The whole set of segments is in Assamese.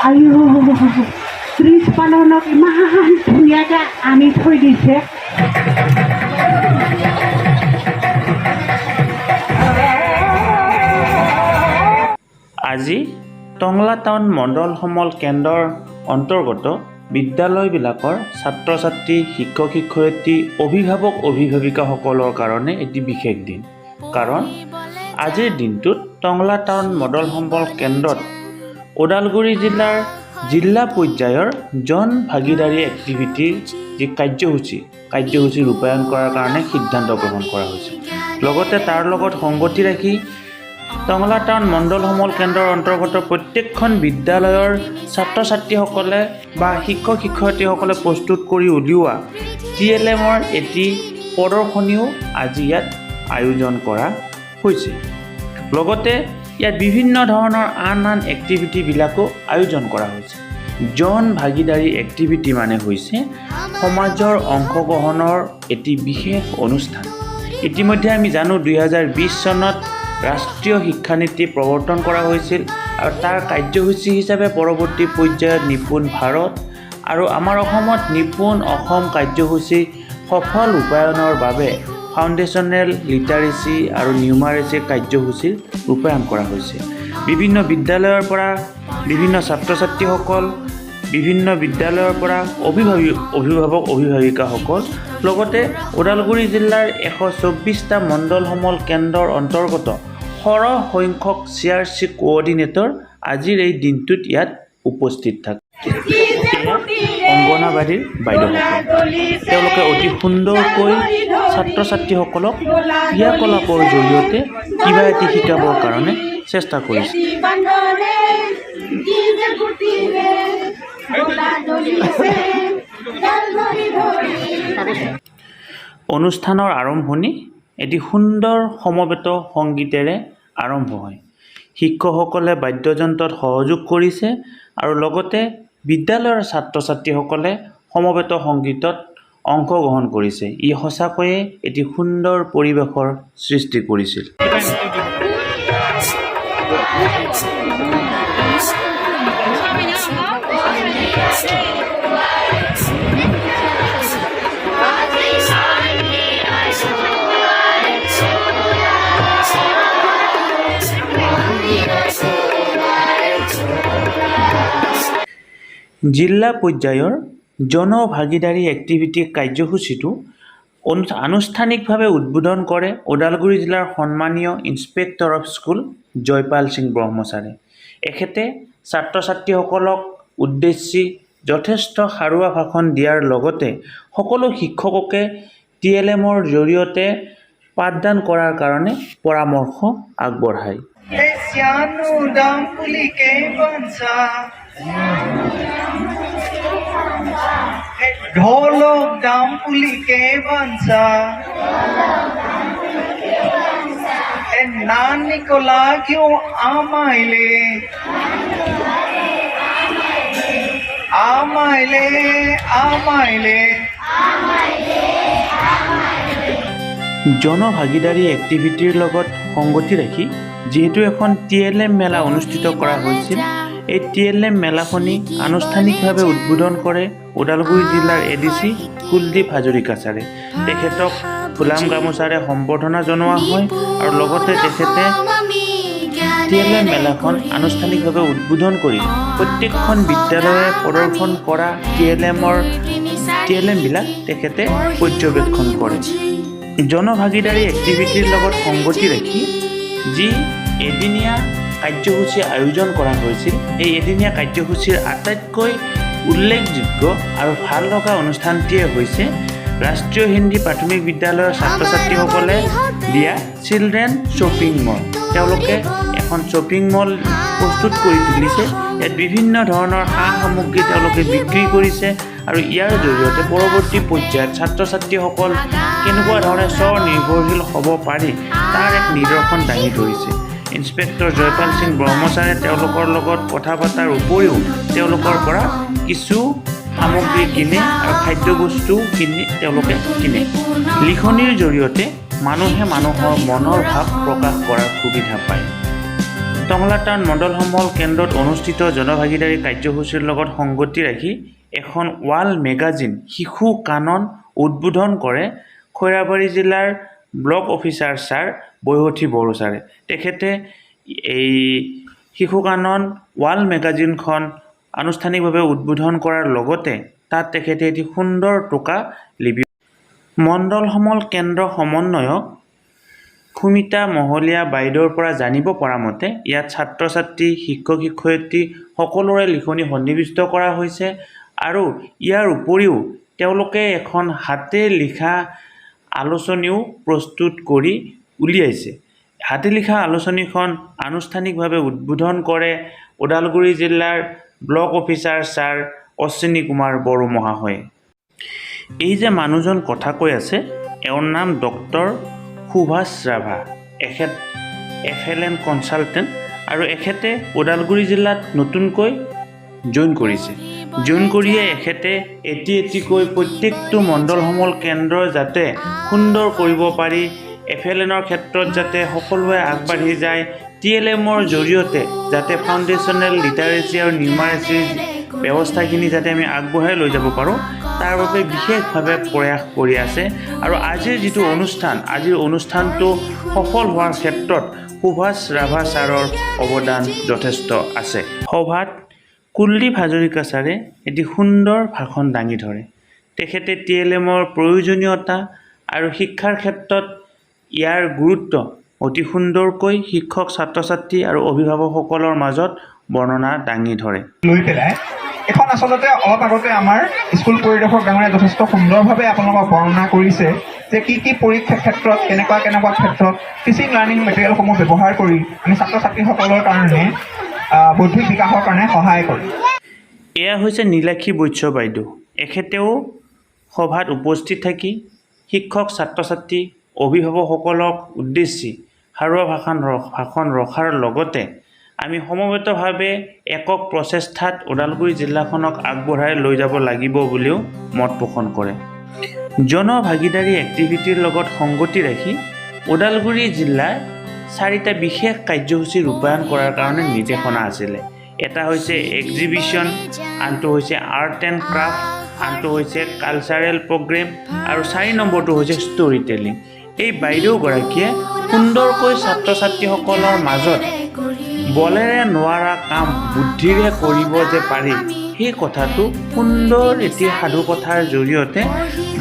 আয়ো ত্ৰিছ পালনক ইমান ধুনীয়াকৈ আনি থৈ দিছে। আজি টংলা টাউন মণ্ডল সমল কেন্দ্ৰৰ অন্তৰ্গত বিদ্যালয়বিলাকৰ ছাত্ৰ ছাত্ৰী শিক্ষক শিক্ষয়িত্ৰী অভিভাৱক অভিভাৱিকাসকলৰ কাৰণে এটি বিশেষ দিন। কাৰণ আজিৰ দিনটোত টংলা টাউন মণ্ডল সমল কেন্দ্ৰত ওদালগুৰি জিলাৰ জিলা পৰ্যায়ৰ জন ভাগিদাৰী এক্টিভিটিৰ যি কাৰ্যসূচী ৰূপায়ণ কৰাৰ কাৰণে সিদ্ধান্ত গ্ৰহণ কৰা হৈছে। লগতে তাৰ লগত সংগতি ৰাখি টংলা টাউন মণ্ডল সমল কেন্দ্ৰৰ অন্তৰ্গত প্ৰত্যেকখন বিদ্যালয়ৰ ছাত্ৰ ছাত্ৰীসকলে বা শিক্ষক শিক্ষয়িত্ৰীসকলে প্ৰস্তুত কৰি উলিওৱা TLMৰ এটি প্ৰদৰ্শনীও আজি ইয়াত আয়োজন কৰা হৈছে। লগতে ইয়াত বিভিন্ন ধৰণৰ আন এক্টিভিটিবিলাকো আয়োজন কৰা হৈছে। জন ভাগিদাৰী এক্টিভিটি মানে হৈছে সমাজৰ অংশগ্ৰহণৰ এটি বিশেষ অনুষ্ঠান। ইতিমধ্যে আমি জানো 2020 চনত ৰাষ্ট্ৰীয় শিক্ষানীতি প্ৰৱৰ্তন কৰা হৈছিল আৰু তাৰ কাৰ্যসূচী হিচাপে পৰৱৰ্তী পৰ্যায়ত নিপুণ ভাৰত আৰু আমাৰ অসমত নিপুণ অসম কাৰ্যসূচী সফল ৰূপায়ণৰ বাবে ফাউণ্ডেশ্যনেল লিটাৰেচি আৰু নিউমাৰেচিৰ কাৰ্যসূচীৰ ৰূপায়ণ কৰা হৈছে। বিভিন্ন বিদ্যালয়ৰ পৰা বিভিন্ন ছাত্ৰ ছাত্ৰীসকল, বিভিন্ন বিদ্যালয়ৰ পৰা অভিভাৱক অভিভাৱিকাসকল, লগতে ওদালগুৰি জিলাৰ 124টা মণ্ডল সমল কেন্দ্ৰৰ অন্তৰ্গত সৰহ সংখ্যক CRC কোঅৰ্ডিনেটৰ আজিৰ এই দিনটোত ইয়াত উপস্থিত থাকে। অংগনাবাদীৰ বাইদেউসকল, তেওঁলোকে অতি সুন্দৰকৈ ছাত্ৰ ছাত্ৰীসকলক ক্ৰিয়াকলাপৰ জৰিয়তে কিবা এটি শিকাবৰ কাৰণে চেষ্টা কৰিছে। অনুষ্ঠানৰ আৰম্ভণি এটি সুন্দৰ সমবেত সংগীতেৰে আৰম্ভ হয়। শিক্ষকসকলে বাদ্যযন্ত্ৰত সহযোগ কৰিছে আৰু লগতে বিদ্যালয়ৰ ছাত্ৰ ছাত্ৰীসকলে সমবেত সংগীতত অংশগ্ৰহণ কৰিছে। ই সঁচাকৈয়ে এটি সুন্দৰ পৰিৱেশৰ সৃষ্টি কৰিছিল। জিলা পৰ্যায়ৰ জনভাগিদাৰী এক্টিভিটি কাৰ্যসূচীটো আনুষ্ঠানিকভাৱে উদ্বোধন কৰে ওদালগুৰি জিলাৰ সন্মানীয় inspector of school Jaypal Singh Brahmachari. এখেতে ছাত্ৰ ছাত্ৰীসকলক উদ্দেশ্যি যথেষ্ট সাৰুৱা ভাষণ দিয়াৰ লগতে সকলো শিক্ষককে TLMৰ জৰিয়তে পাঠদান কৰাৰ কাৰণে পৰামৰ্শ আগবঢ়ায়। ढोलक दाम पुली के बंसा ए नानी को लाग्यो आमाइले आमाइले आमाइले। জনভাগিদাৰী এক্টিভিটিৰ লগত সংগতি ৰাখি যিহেতু এখন TLM মেলা অনুষ্ঠিত কৰা হৈছিল, এই TLM মেলাখনি আনুষ্ঠানিকভাৱে উদ্বোধন কৰে ওদালগুৰি জিলাৰ ADC কুলদীপ হাজৰিকা ছাৰে। তেখেতক ফুলাম গামোচাৰে সম্বৰ্ধনা জনোৱা হয় আৰু লগতে তেখেতে TLM মেলাখন আনুষ্ঠানিকভাৱে উদ্বোধন কৰি প্ৰত্যেকখন বিদ্যালয়ে প্ৰদৰ্শন কৰা TLMবিলাক তেখেতে পৰ্যবেক্ষণ কৰে। জনভাগিদাৰী এক্টিভিটিৰ লগত সংগতি ৰাখি যি এদিনীয়া কাৰ্যসূচী আয়োজন কৰা হৈছিল, এই এদিনীয়া কাৰ্যসূচীৰ আটাইতকৈ উল্লেখযোগ্য আৰু ভাল লগা অনুষ্ঠানটিয়ে হৈছে ৰাষ্ট্ৰীয় হিন্দী প্ৰাথমিক বিদ্যালয়ৰ ছাত্ৰ ছাত্ৰীসকলে দিয়া চিলড্ৰেন শ্বপিং মল। তেওঁলোকে এখন শ্বপিং মল প্ৰস্তুত কৰি তুলিছে। ইয়াত বিভিন্ন ধৰণৰ সা সামগ্ৰী তেওঁলোকে বিক্ৰী কৰিছে আৰু ইয়াৰ জৰিয়তে পৰৱৰ্তী পৰ্যায়ত ছাত্ৰ ছাত্ৰীসকল কেনেকুৱা ধৰণে স্বনিৰ্ভৰশীল হ'ব পাৰি তাৰ এক নিদৰ্শন দাঙি ধৰিছে। ইন্সপেক্টৰ জয়পাল সিং ব্ৰহ্মচাৰে তেওঁলোকৰ লগত কথা পতাৰ উপৰিও তেওঁলোকৰ পৰা কিছু সামগ্ৰী কিনে আৰু খাদ্যবস্তু তেওঁলোকে কিনে। লিখনিৰ জৰিয়তে মানুহে মানুহৰ মনৰ ভাৱ প্ৰকাশ কৰাৰ সুবিধা পায়। টংলা টাউন মণ্ডল সমল কেন্দ্ৰত অনুষ্ঠিত জনভাগিদাৰী কাৰ্যসূচীৰ লগত সংগতি ৰাখি এখন ৱাল মেগাজিন শিশু কানন উদ্বোধন কৰে খৈৰাবাৰী জিলাৰ ব্লক অফিচাৰ ছাৰ বৈহঠী বড়ো ছাৰে। তেখেতে এই শিশু কানন ৱাল মেগাজিনখন আনুষ্ঠানিকভাৱে উদ্বোধন কৰাৰ লগতে তাত তেখেতে এটি সুন্দৰ টোকা লিপি মণ্ডল সমল কেন্দ্ৰ সমন্বয়ক সুমিতা মহলীয়া বাইদেউৰ পৰা জানিব পৰা মতে ইয়াত ছাত্ৰ ছাত্ৰী শিক্ষক শিক্ষয়িত্ৰী সকলোৰে লিখনি সন্নিৱিষ্ট কৰা হৈছে আৰু ইয়াৰ উপৰিও তেওঁলোকে এখন হাতে লিখা আলোচনীও প্ৰস্তুত কৰি উলিয়াইছে। হাতে লিখা আলোচনীখন আনুষ্ঠানিকভাৱে উদ্বোধন কৰে ওদালগুৰি জিলাৰ block officer sir Ashwini Kumar Boro মহাশয়ে। এই যে মানুহজন কথা কৈ আছে এওঁৰ নাম ডক্টৰ সুভাষ ৰাভা। এখেত FLN কনচালটেণ্ট আৰু এখেতে ওদালগুৰি জিলাত নতুনকৈ জইন কৰিছে। জইন কৰিয়ে এখেতে এটিকৈ প্ৰত্যেকটো মণ্ডল সমল কেন্দ্ৰ যাতে সুন্দৰ কৰিব পাৰি, FLNৰ ক্ষেত্ৰত যাতে সকলোৱে আগবাঢ়ি যায়, TLMৰ জৰিয়তে যাতে ফাউণ্ডেশ্যনেল লিটাৰেচি আৰু নিউমাৰেচিৰ ব্যৱস্থাখিনি যাতে আমি আগবঢ়াই লৈ যাব পাৰোঁ তাৰ বাবে বিশেষভাৱে প্ৰয়াস কৰি আছে। আৰু আজিৰ যিটো অনুষ্ঠান, আজিৰ অনুষ্ঠানটো সফল হোৱাৰ ক্ষেত্ৰত সুভাষ ৰাভা ছাৰৰ অৱদান যথেষ্ট আছে। সভাত কুলদীপ হাজৰিকা ছাৰে এটি সুন্দৰ ভাষণ দাঙি ধৰে। তেখেতে TLMৰ প্ৰয়োজনীয়তা আৰু শিক্ষাৰ ক্ষেত্ৰত ইয়াৰ গুৰুত্ব অতি সুন্দৰকৈ শিক্ষক ছাত্ৰ ছাত্ৰী আৰু অভিভাৱকসকলৰ মাজত বৰ্ণনা দাঙি ধৰে। লৈ পেলাই এখন আচলতে অলপ আগতে আমাৰ স্কুল পৰিদৰ্শক ডাঙৰে যথেষ্ট সুন্দৰভাৱে আপোনালোকক বৰ্ণনা কৰিছে যে কি পৰীক্ষাৰ ক্ষেত্ৰত কেনেকুৱা ক্ষেত্ৰত টিচিং লাৰ্ণিং মেটেৰিয়েলসমূহ ব্যৱহাৰ কৰি আমি ছাত্ৰ ছাত্ৰীসকলৰ কাৰণে বৌদ্ধিক বিকাশৰ কাৰণে সহায় কৰোঁ। এয়া হৈছে নীলাক্ষী বৈশ্য বাইদেউ। এখেতেও সভাত উপস্থিত থাকি শিক্ষক ছাত্ৰ ছাত্ৰী অভিভাৱকসকলক উদ্দেশ্যি সাৰুৱা ভাষণ ৰখাৰ লগতে আমি সমবেতভাৱে একক প্ৰচেষ্টাত ওদালগুৰি জিলাখনক আগবঢ়াই লৈ যাব লাগিব বুলিও মত পোষণ কৰে। জনভাগিদাৰী এক্টিভিটিৰ লগত সংগতি ৰাখি ওদালগুৰি জিলাৰ 4টা বিশেষ কাৰ্যসূচী ৰূপায়ণ কৰাৰ কাৰণে নিৰ্দেশনা আছিলে। এটা হৈছে এক্সিবিশ্যন, আনটো হৈছে আৰ্ট এণ্ড ক্ৰাফ্ট, আনটো হৈছে কালচাৰেল প্ৰগ্ৰেম আৰু 4 নম্বৰটো হৈছে ষ্টৰি টেলিং। এই বাইদেউগৰাকীয়ে সুন্দৰকৈ ছাত্ৰ ছাত্ৰীসকলৰ মাজত বলেৰে নোৱাৰা কাম বুদ্ধিৰে কৰিব যে পাৰি সেই কথাটো সুন্দৰ এটি সাধুকথাৰ জৰিয়তে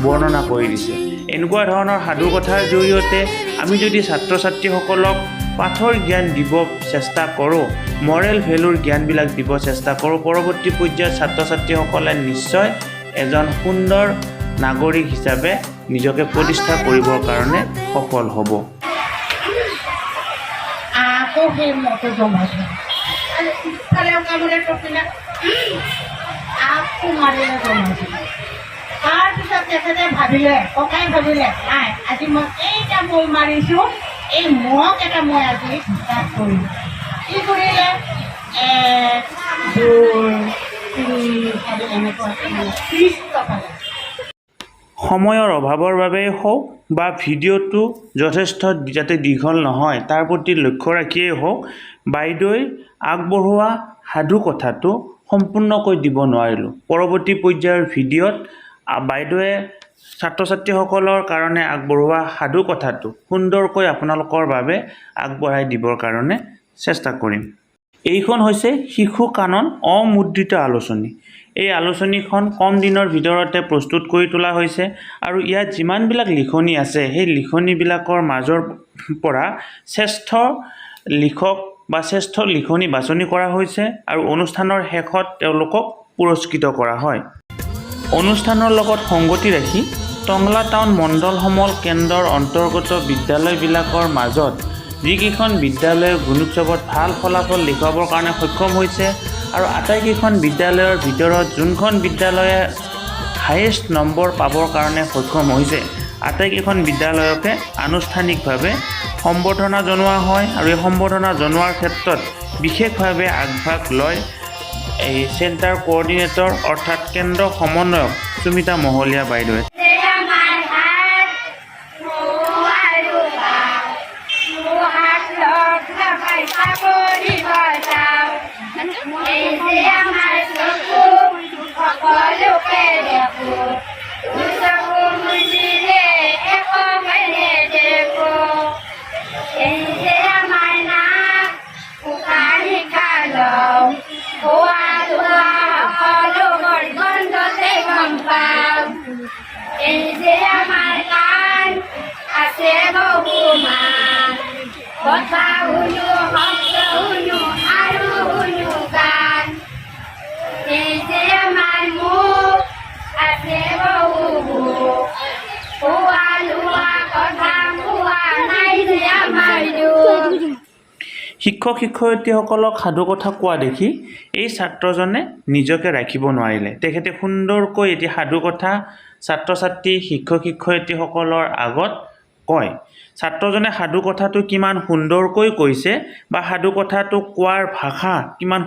বৰ্ণনা কৰি দিছে। এনেকুৱা ধৰণৰ সাধুকথাৰ জৰিয়তে আমি যদি ছাত্ৰ ছাত্ৰীসকলক পাঠৰ জ্ঞান দিব চেষ্টা কৰোঁ, মৰেল ভেলুৰ জ্ঞানবিলাক দিব চেষ্টা কৰোঁ, পৰৱৰ্তী পৰ্যায়ত ছাত্ৰ ছাত্ৰীসকলে নিশ্চয় এজন সুন্দৰ নাগৰিক হিচাপে নিজকে প্ৰতিষ্ঠা কৰিবৰ কাৰণে সফল হ'ব। আকৌ সেই মতো জমাইছোঁ আৰু ইফালে কামৰে টকিলে আকৌ মাৰিলে জমাইছোঁ। তাৰপিছত তেখেতে ককাই ভাবিলে নাই আজি মই এইটা মৈ মাৰিছোঁ, এই মক এটা মই আজি হিচাপ কৰিম। কি কৰিলে 1 2 3 4 এনেকুৱা 30টা পালে। সময়ৰ অভাৱৰ বাবেই হওক বা ভিডিঅ'টো যথেষ্ট যাতে দীঘল নহয় তাৰ প্ৰতি লক্ষ্য ৰাখিয়েই হওক বাইদেৱে আগবঢ়োৱা সাধু কথাটো সম্পূৰ্ণকৈ দিব নোৱাৰিলোঁ। পৰৱৰ্তী পৰ্যায়ৰ ভিডিঅ'ত বাইদেৱে ছাত্ৰ ছাত্ৰীসকলৰ কাৰণে আগবঢ়োৱা সাধু কথাটো সুন্দৰকৈ আপোনালোকৰ বাবে আগবঢ়াই দিবৰ কাৰণে চেষ্টা কৰিম। এইখন হৈছে শিশু কানন অমুদ্ৰিত আলোচনী। এই আলোচনীখন কম দিনৰ ভিতৰতে প্ৰস্তুত কৰি তোলা হৈছে আৰু ইয়াত যিমানবিলাক লিখনি আছে সেই লিখনিবিলাকৰ মাজৰ পৰা শ্ৰেষ্ঠ লিখক বা শ্ৰেষ্ঠ লিখনি বাছনি কৰা হৈছে আৰু অনুষ্ঠানৰ শেষত তেওঁলোকক পুৰস্কৃত কৰা হয়। অনুষ্ঠানৰ লগত সংগতি ৰাখি টংলা টাউন মণ্ডল সমল কেন্দ্ৰৰ অন্তৰ্গত বিদ্যালয়বিলাকৰ মাজত যিকেইখন বিদ্যালয়ে গুণোৎসৱত ভাল ফলাফল দেখুৱাবৰ কাৰণে সক্ষম হৈছে আৰু আটাইকেইখন বিদ্যালয়ৰ ভিতৰত যোনখন বিদ্যালয়ে হায়েষ্ট নম্বৰ পাবৰ কাৰণে সক্ষম হৈছে আটাইকেইখন বিদ্যালয়কে আনুষ্ঠানিকভাৱে সম্বৰ্ধনা জনোৱা হয় আৰু এই সম্বৰ্ধনা জনোৱাৰ ক্ষেত্ৰত বিশেষভাৱে আগভাগ লয় এই চেণ্টাৰ কোঅৰ্ডিনেটৰ অৰ্থাৎ কেন্দ্ৰ সমন্বয়ক সুমিতা মহলীয়া বাইদেৱে। সবাই চাকৰি বজাওঁ এই যে আমাৰ চকু সকলোকে দেখো চকু মুজিলে একোকে নেদেখো এই যে আমাৰ নাক উশাহ নিশাহ লওঁ খোৱা লোৱা সকলো গন্ধতে গম পাওঁ এই যে আমাৰ কাণ আছে বহুমান কথা শুনো শব্দ শুনো আৰু শুনো গান এই যে আমাৰ মুখ আছে বহু খোৱা লোৱা কথা কোৱা নাই যে আমাৰ দুখ শিক্ষক শিক্ষয়িত্ৰীসকলক সাধু কথা কোৱা দেখি এই ছাত্ৰজনে নিজকে ৰাখিব নোৱাৰিলে। তেখেতে সুন্দৰকৈ এটি সাধু কথা ছাত্ৰ ছাত্ৰী শিক্ষক শিক্ষয়িত্ৰীসকলৰ আগত কয়। ছাত্ৰজনে সাধু কথাটো কিমান সুন্দৰকৈ কৈছে বা সাধু কথাটো কোৱাৰ ভাষা কিমান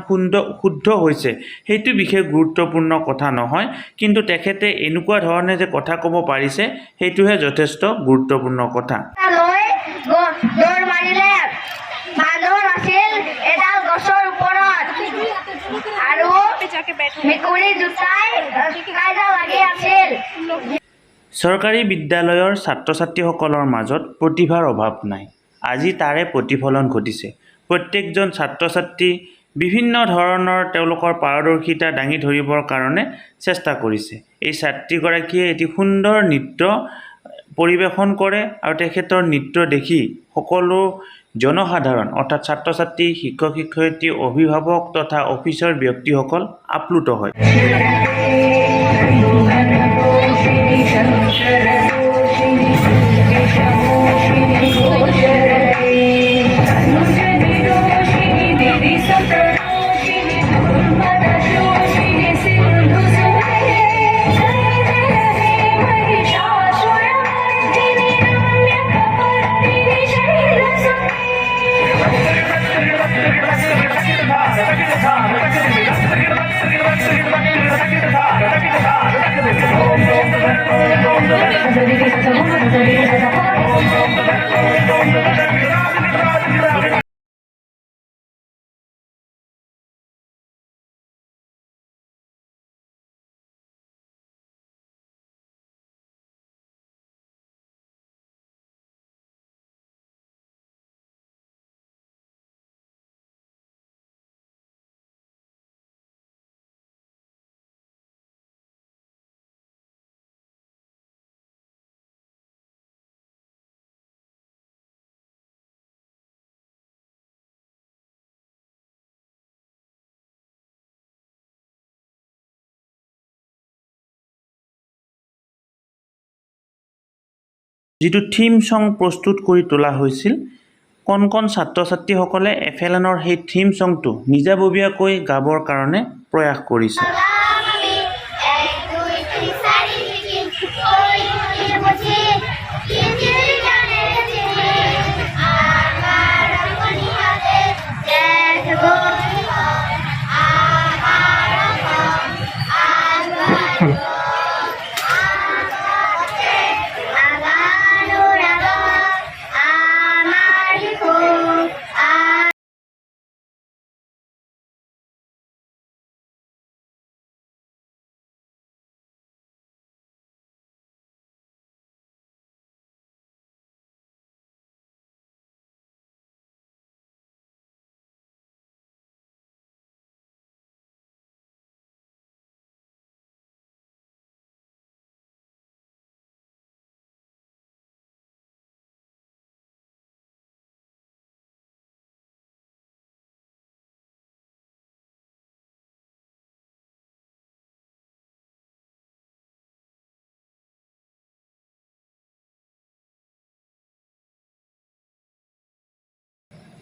শুদ্ধ হৈছে সেইটো বিশেষ গুৰুত্বপূৰ্ণ কথা নহয়, কিন্তু তেখেতে এনেকুৱা ধৰণে যে কথা ক'ব পাৰিছে সেইটোহে যথেষ্ট গুৰুত্বপূৰ্ণ কথা। লৈ দৌৰ মাৰিলে বান্দৰ আছিল এডাল গছৰ ওপৰত আৰু মেকুৰী দুটাই কাজিয়া লাগি আছিল। চৰকাৰী বিদ্যালয়ৰ ছাত্ৰ ছাত্ৰীসকলৰ মাজত প্ৰতিভাৰ অভাৱ নাই। আজি তাৰে প্ৰতিফলন ঘটিছে। প্ৰত্যেকজন ছাত্ৰ ছাত্ৰী বিভিন্ন ধৰণৰ তেওঁলোকৰ পাৰদৰ্শিতা দাঙি ধৰিবৰ কাৰণে চেষ্টা কৰিছে। এই ছাত্ৰীগৰাকীয়ে এটি সুন্দৰ নৃত্য পৰিৱেশন কৰে আৰু তেখেতৰ নৃত্য দেখি সকলো জনসাধাৰণ অৰ্থাৎ ছাত্ৰ ছাত্ৰী শিক্ষক শিক্ষয়িত্ৰী অভিভাৱক তথা অফিচৰ ব্যক্তিসকল আপ্লুত হয়। যিটো থিম ছং প্ৰস্তুত কৰি তোলা হৈছিল, কণ কণ ছাত্ৰ ছাত্ৰীসকলে FLNৰ সেই থিম ছংটো নিজাববীয়াকৈ গাবৰ কাৰণে প্ৰয়াস কৰিছে।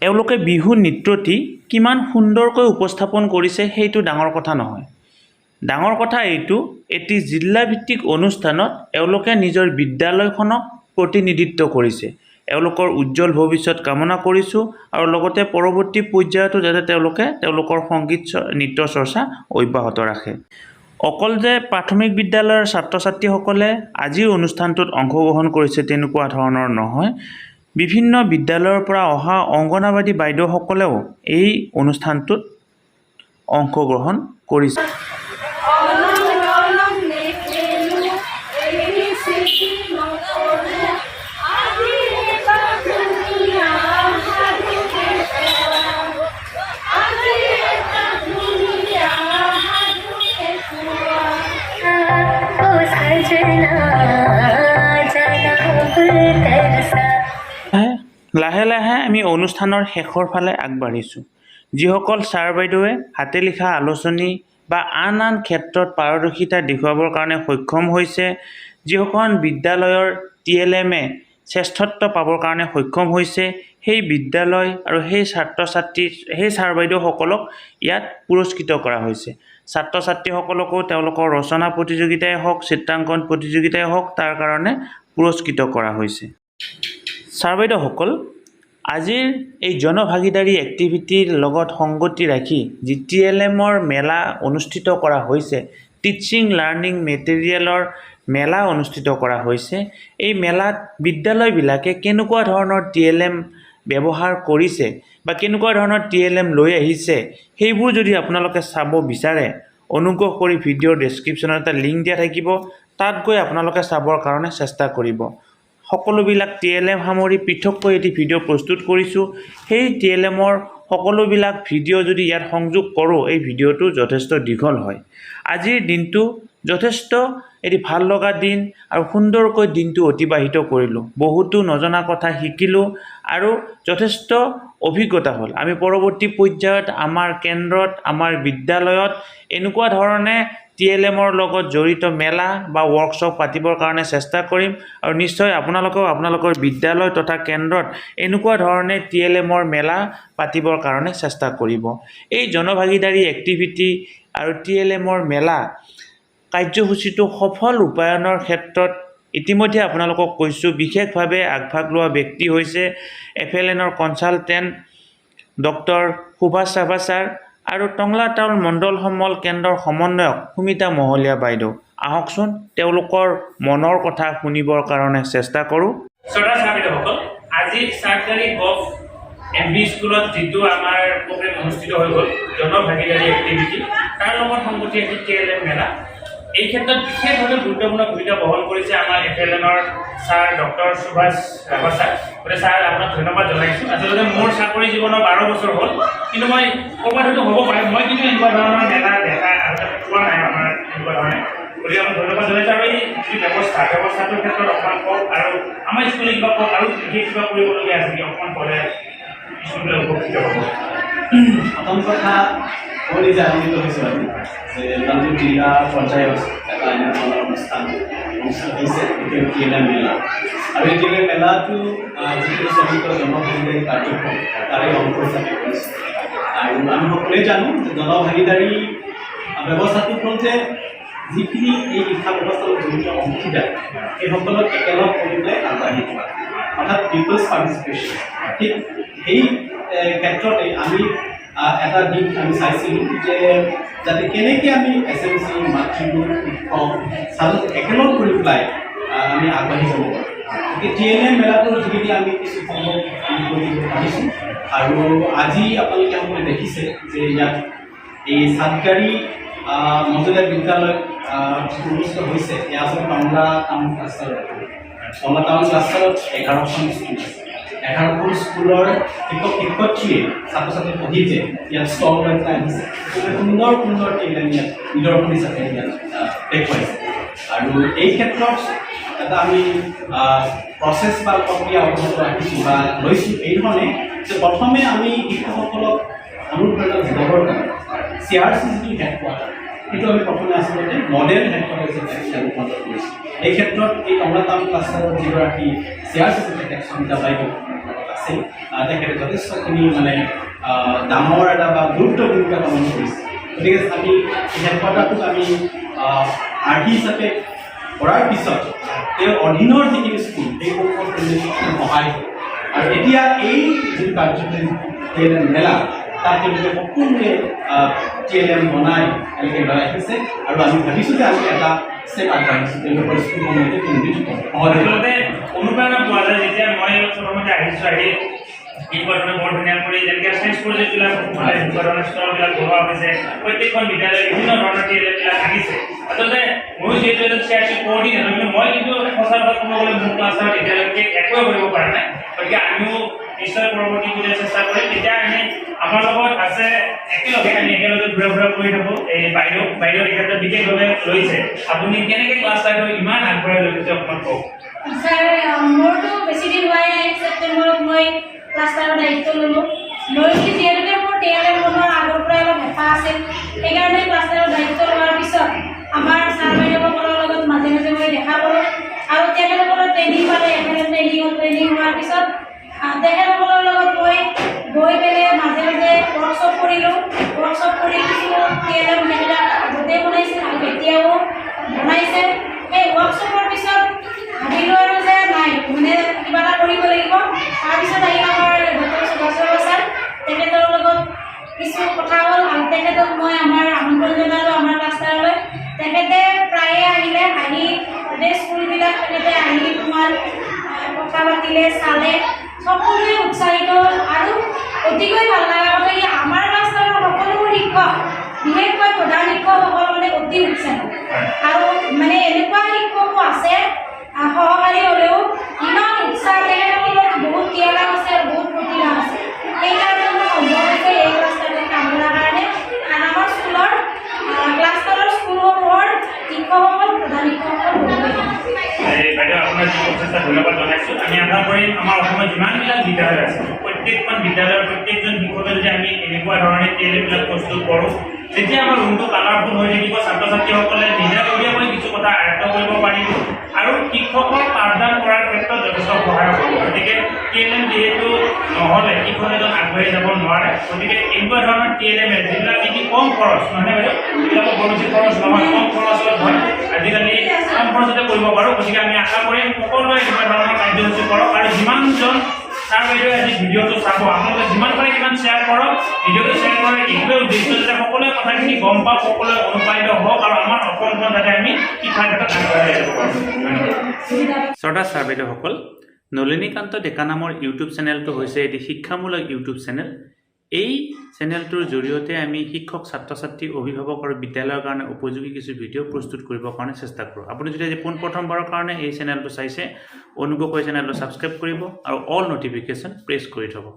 এওঁলোকে বিহু নৃত্যটি কিমান সুন্দৰকৈ উপস্থাপন কৰিছে সেইটো ডাঙৰ কথা নহয়। ডাঙৰ কথা এইটো, এটি জিলাভিত্তিক অনুষ্ঠানত এওঁলোকে নিজৰ বিদ্যালয়খনক প্ৰতিনিধিত্ব কৰিছে। এওঁলোকৰ উজ্জ্বল ভৱিষ্যত কামনা কৰিছোঁ আৰু লগতে পৰৱৰ্তী পৰ্যায়তো যাতে তেওঁলোকৰ সংগীত নৃত্য চৰ্চা অব্যাহত ৰাখে। অকল যে প্ৰাথমিক বিদ্যালয়ৰ ছাত্ৰ ছাত্ৰীসকলে আজিৰ অনুষ্ঠানটোত অংশগ্ৰহণ কৰিছে তেনেকুৱা ধৰণৰ নহয়। বিভিন্ন বিদ্যালয়ৰ পৰা অহা অংগনাবাদী বাইদেউসকলেও এই অনুষ্ঠানটোত অংশগ্ৰহণ কৰিছে। লাহে লাহে আমি অনুষ্ঠানৰ শেষৰ ফালে আগবাঢ়িছোঁ। যিসকল ছাৰ বাইদেৱে হাতে লিখা আলোচনী বা আন আন ক্ষেত্ৰত পাৰদৰ্শিতা দেখুৱাবৰ কাৰণে সক্ষম হৈছে, যিসকল বিদ্যালয়ৰ TLM-এ শ্ৰেষ্ঠত্ব পাবৰ কাৰণে সক্ষম হৈছে, সেই বিদ্যালয় আৰু সেই ছাত্ৰ ছাত্ৰী সেই ছাৰ বাইদেউসকলক ইয়াত পুৰস্কৃত কৰা হৈছে। ছাত্ৰ ছাত্ৰীসকলকো তেওঁলোকৰ ৰচনা প্ৰতিযোগিতাই হওক, চিত্ৰাংকন প্ৰতিযোগিতাই হওক, তাৰ কাৰণে পুৰস্কৃত কৰা হৈছে। ছাৰ বাইদেউসকল, আজিৰ এই জনভাগিদাৰী এক্টিভিটিৰ লগত সংগতি ৰাখি যি TLM-ৰ মেলা অনুষ্ঠিত কৰা হৈছে, টিচিং লাৰ্ণিং মেটেৰিয়েলৰ মেলা অনুষ্ঠিত কৰা হৈছে, এই মেলাত বিদ্যালয়বিলাকে কেনেকুৱা ধৰণৰ TLM ব্যৱহাৰ কৰিছে বা কেনেকুৱা ধৰণৰ TLM লৈ আহিছে, সেইবোৰ যদি আপোনালোকে চাব বিচাৰে, অনুগ্ৰহ কৰি ভিডিঅ'ৰ ডেছক্ৰিপশ্যনত এটা লিংক দিয়া থাকিব, তাত গৈ আপোনালোকে চাবৰ কাৰণে চেষ্টা কৰিব। সকলোবিলাক TLM সামৰি পৃথককৈ এটি ভিডিঅ' প্ৰস্তুত কৰিছোঁ। সেই TLM-ৰ সকলোবিলাক ভিডিঅ' যদি ইয়াত সংযোগ কৰোঁ, এই ভিডিঅ'টো যথেষ্ট দীঘল হয়। আজিৰ দিনটো যথেষ্ট এটি ভাল লগা দিন আৰু সুন্দৰকৈ দিনটো অতিবাহিত কৰিলোঁ। বহুতো নজনা কথা শিকিলোঁ আৰু যথেষ্ট অভিজ্ঞতা হ'ল। আমি পৰৱৰ্তী পৰ্যায়ত আমাৰ কেন্দ্ৰত, আমাৰ বিদ্যালয়ত এনেকুৱা ধৰণে TLM-ৰ লগত জড়িত মেলা বা ৱৰ্কশ্বপ পাতিবৰ কাৰণে চেষ্টা কৰিম আৰু নিশ্চয় আপোনালোকেও আপোনালোকৰ বিদ্যালয় তথা কেন্দ্ৰত এনেকুৱা ধৰণে TLM-ৰ মেলা পাতিবৰ কাৰণে চেষ্টা কৰিব। এই জনভাগিদাৰী এক্টিভিটি আৰু TLM-ৰ মেলা কাৰ্যসূচীটো সফল ৰূপায়ণৰ ক্ষেত্ৰত ইতিমধ্যে আপোনালোকক কৈছোঁ, বিশেষভাৱে আগভাগ লোৱা ব্যক্তি হৈছে FLN-ৰ consultant doctor Subhash Rabha sir আৰু টংলা টাউন মণ্ডল সমল কেন্দ্ৰৰ সমন্বয়ক সুমিতা মহলীয়া বাইদেউ। আহকচোন তেওঁলোকৰ মনৰ কথা শুনিবৰ কাৰণে চেষ্টা কৰোঁ। শ্ৰদ্ধা ছাৰ বাইদেউসকল, আজি চৰকাৰী গভ MV স্কুলত যিটো আমাৰ প্ৰগ্ৰেম অনুষ্ঠিত হৈ গ'ল, জনভাগিদাৰী এক্টিভিটি, তাৰ লগত সংগতি ৰাখি TLM মেলা, এই ক্ষেত্ৰত বিশেষভাৱে গুৰুত্বপূৰ্ণ ভূমিকা বহন কৰিছে আমাৰ FLN-ৰ sir doctor Subhash Rabha sir. গতিকে ছাৰ, আপোনাক ধন্যবাদ জনাইছোঁ। আচলতে মোৰ চাকৰি জীৱনৰ 12 বছৰ হ'ল, কিন্তু মই ক'ৰবাত হয়তো হ'ব পাৰে, মই কিন্তু এনেকুৱা ধৰণৰ মেলা দেখা পোৱা নাই আমাৰ এনেকুৱা ধৰণে। গতিকে মই ধন্যবাদ জনাইছোঁ। আৰু এই যি ব্যৱস্থাটোৰ ক্ষেত্ৰত অকণমান কওক, আৰু আমাৰ স্কুলে কিবা কওক, আৰু বিশেষ কিবা কৰিবলগীয়া আছে নেকি অকণমান ক'লে স্কুললৈ উপকৃত হ'ব। প্ৰথম কথা মই নিজে আনন্দিত হৈছোঁ আজি যে ওদালগুৰি জিলা পৰ্যায়ত এটা এনে ধৰণৰ অনুষ্ঠান হৈছে TLM মেলা। আৰু এই TLM মেলাটো যিটো চলিত জনভাগিদাৰী কাৰ্যক্ৰম তাৰে অংশ হিচাপে কৰিছে। আৰু আমি সকলোৱে জানো যে জনভাগিদাৰী ব্যৱস্থাটোৰ ফলতে যিখিনি এই শিক্ষা ব্যৱস্থাৰ জড়িত অংশীদাৰ সেইসকলক একেলগ কৰি পেলাই আগবাঢ়ি যোৱা, অৰ্থাৎ পিপলছ পাৰ্টিচিপেশ্যন। ঠিক সেই ক্ষেত্ৰতে আমি এটা দিশ আমি চাইছিলোঁ যে যাতে কেনেকৈ আমি SMC, মাতৃগোট, শিক্ষক, ছাত্ৰ একেলগ কৰি পেলাই আমি আগবাঢ়ি যাব পাৰোঁ। গতিকে TLM মেলাটোৰ যোগেদি আমি কিছু সম্ভৱ কৰিব পাৰিছোঁ। আৰু আজি আপোনালোকে সকলোৱে দেখিছে যে ইয়াত এই চৰকাৰী মজলীয়া বিদ্যালয় যিটো অনুষ্ঠিত হৈছে, এয়া আচলতে টংলা টাউন ক্লাষ্টাৰত। টংলা টাউন ক্লাষ্টাৰত 11খন স্কুল আছে। 11খন স্কুলৰ শিক্ষক শিক্ষয়িত্ৰীয়ে ছাত্ৰ ছাত্ৰী পঢ়িছে, ইয়াত ষ্টল লৈ পেলাই আহিছে। সুন্দৰ সুন্দৰ TLM ইয়াত নিদৰ্শন হিচাপে ইয়াত দেখুৱাইছে। আৰু এই ক্ষেত্ৰত এটা আমি প্ৰচেছ বা প্ৰক্ৰিয়া অব্যাহত ৰাখিছোঁ বা লৈছোঁ এইধৰণে যে প্ৰথমে আমি শিক্ষকসকলক অনুপ্ৰেৰণা যোগাবৰ কাৰণে CRC যিটো হেডকোৱাৰ্টাৰ, সেইটো আমি প্ৰথমে আচলতে মডেল হেডকোৱাৰ্টাৰ হিচাপে ৰূপান্তৰ কৰিছোঁ। এই ক্ষেত্ৰত এই টংলা টাউন ক্লাষ্টাৰৰ যিগৰাকী CRC সুমিতা বাইদেউ আছে, তেখেতে যথেষ্টখিনি মানে ডাঙৰ এটা বা গুৰুত্ব ভূমিকা পালন কৰিছে। গতিকে আমি এই হেডকোৱাৰ্টাৰটোক আমি RD হিচাপে কৰাৰ পিছত তেওঁৰ অধীনৰ যিখিনি স্কুল সেইসমূহৰ সহায় কৰে। আৰু এতিয়া এই যিটো কাৰ্যসূচী মেলা তাত তেওঁলোকে সকলোৱে TLM বনাই এনেকৈ লৈ আহিছে আৰু আমি ভাবিছোঁ যে আমি এটা ষ্টেপ আগবাঢ়িছোঁ তেওঁলোকৰ স্কুলসমূহতে আচলতে অনুপ্ৰেৰণা পোৱা যায় যেতিয়া মই প্ৰথমতে আহিছোঁ আহি এই ঘটনা বৰ ধুনীয়া কৰি যেনেকৈ ছায়েন্স প্ৰজেক্টবিলাক ধৰণৰ ষ্টলবিলাক বনোৱা হৈছে প্ৰত্যেকখন বিদ্যালয়ে বিভিন্ন ধৰণৰ TLMবিলাক আনিছে আচলতে ময়ো যিহেতু এজন CRC কোঅৰ্ডিনেটৰ কিন্তু মই কিন্তু সঁচা কথা ক'ব গ'লে মোৰ ক্লাছত এতিয়ালৈকে একোৱে কৰিব পৰা নাই গতিকে আমিও নিশ্চয় পৰৱৰ্তী পৰ্যায়ত চেষ্টা কৰিম তেতিয়া আমি আমাৰ লগত আছে একেলগে আমি একেলগে ঘূৰা ফুৰা কৰি থাকোঁ এই বাইদেউ এই ক্ষেত্ৰত বিশেষভাৱে লৈছে আপুনি কেনেকৈ ক্লাছ টাইমত ইমান আগবঢ়াই লৈ গৈছে অকণমান কওক ছাৰ মোৰতো বেছি দিন হোৱাই নাই ছেপ্টেম্বৰত মই ক্লাছ টাইমৰ দায়িত্ব ল'লোঁ লৈ বুলি যিহেতুকে মোৰ TLM বনোৱাৰ আগৰ পৰাই অলপ হেঁপাহ আছিল সেইকাৰণে ক্লাছ টাইমৰ দায়িত্ব লোৱাৰ পিছত আমাৰ ছাৰ বাইদেউসকলৰ লগত মাজে মাজে মই দেখা কৰোঁ আৰু তেখেতসকলৰ ট্ৰেইনিং পালে এফালে ট্ৰেইনিং হোৱাৰ পিছত তেখেতসকলৰ লগত মই গৈ পেলাই মাজে মাজে ৱৰ্কশ্বপ কৰিলোঁ ৱৰ্কশ্বপ কৰি কিছু TLM সেইবিলাক আগতেই বনাইছিল আৰু এতিয়াও বনাইছে সেই ৱৰ্কশ্বপৰ পিছত ভাবিলোঁ আৰু যে নাই মানে কিবা এটা কৰিব লাগিব তাৰপিছত আহিল আমাৰ ডক্টৰ সুভাষ ছাৰ তেখেতৰ লগত কিছু কথা হ'ল আৰু তেখেতক মই আমাৰ আমন্ত্ৰণ জনালোঁ আমাৰ ক্লাষ্টাৰলৈ তেখেতে প্ৰায়ে আহিলে আহি গোটেই স্কুলবিলাক তেখেতে আহি তোমাৰ কথা পাতিলে চালে সকলোৱে উৎসাহিত হ'ল আৰু অতিকৈ ভাল লগা কথা কি আমাৰ ক্লাষ্টাৰৰ সকলোবোৰ শিক্ষক বিশেষকৈ প্ৰধান শিক্ষকসকল মানে অতি উৎসাহিত আৰু মানে এনেকুৱা শিক্ষকো আছে সহকাৰী হ'লেও ইমান উৎসাহ তেখেতসকলৰ বহুত জ্ঞান আছে আৰু বহুত প্ৰতিভা আছে সেইকাৰণে মোৰ সম্ভৱ হৈছে এই ক্লাষ্টাৰত কাম কৰাৰ কাৰণে আৰু আমাৰ স্কুলৰ ক্লাষ্টাৰৰ স্কুলসমূহৰ শিক্ষকসকল প্ৰধান শিক্ষকসকল বাইদেউ আপোনাৰ যি প্ৰচেষ্টা ধন্যবাদ জনাইছোঁ আমি আশা কৰিম আমাৰ অসমত যিমানবিলাক বিদ্যালয় আছে প্ৰত্যেকখন বিদ্যালয়ৰ প্ৰত্যেকজন শিক্ষকে যদি আমি এনেকুৱা ধৰণে TLMবিলাক প্ৰস্তুত কৰোঁ তেতিয়া আমাৰ ৰুমটো কালাৰফুল হৈ থাকিব ছাত্ৰ ছাত্ৰীসকলে নিজাববীয়াকৈ কিছু কথা আয়ত্ত কৰিব পাৰিব আৰু শিক্ষকক পাঠদান কৰাৰ ক্ষেত্ৰত যথেষ্ট সহায় কৰিব গতিকে TLM যিহেতু নহ'লে শিক্ষক এজন আগবাঢ়ি যাব নোৱাৰে গতিকে এনেকুৱা ধৰণৰ TLM যিবিলাক নেকি কম খৰচ নহয়নে বাইদেউ এইবিলাকৰ বেছি খৰচ নহয় কম খৰচত হয় আজিকালি কম খৰচতে কৰিব পাৰোঁ গতিকে আমি আশা কৰিম সকলোৱে এনেকুৱা ধৰণৰ কাৰ্যসূচী কৰক আৰু যিমানজন ছাৰ বাইদেৱে আজি ভিডিঅ'টো চাব আপোনালোকে যিমান পাৰে সিমান শ্বেয়াৰ কৰক ভিডিঅ'টো শ্বেয়াৰ কৰাৰ এইটোৱে উদ্দেশ্য যাতে সকলোৱে কথাখিনি গম পাওক সকলোৱে অনুপ্ৰাণিত হওক আৰু আমাৰ অসমখন যাতে আমি শিক্ষাৰ ক্ষেত্ৰত আগবাঢ়ি যাব পাৰোঁ শ্ৰদ্ধা ছাৰ বাইদেউসকল নলিনীকান্ত ডেকা নামৰ ইউটিউব চেনেলটো হৈছে এটি শিক্ষামূলক ইউটিউব চেনেল এই চেনেলটোৰ জৰিয়তে আমি শিক্ষক ছাত্ৰ ছাত্ৰী অভিভাৱক আৰু বিদ্যালয়ৰ কাৰণে উপযোগী কিছু ভিডিঅ' প্ৰস্তুত কৰিবৰ কাৰণে চেষ্টা কৰোঁ আপুনি যদি আজি পোনপ্ৰথমবাৰৰ কাৰণে এই চেনেলটো চাইছে অনুগ্ৰহ কৰি চেনেলটো ছাবস্ক্ৰাইব কৰিব আৰু অল নটিফিকেশ্যন প্ৰেছ কৰি থ'ব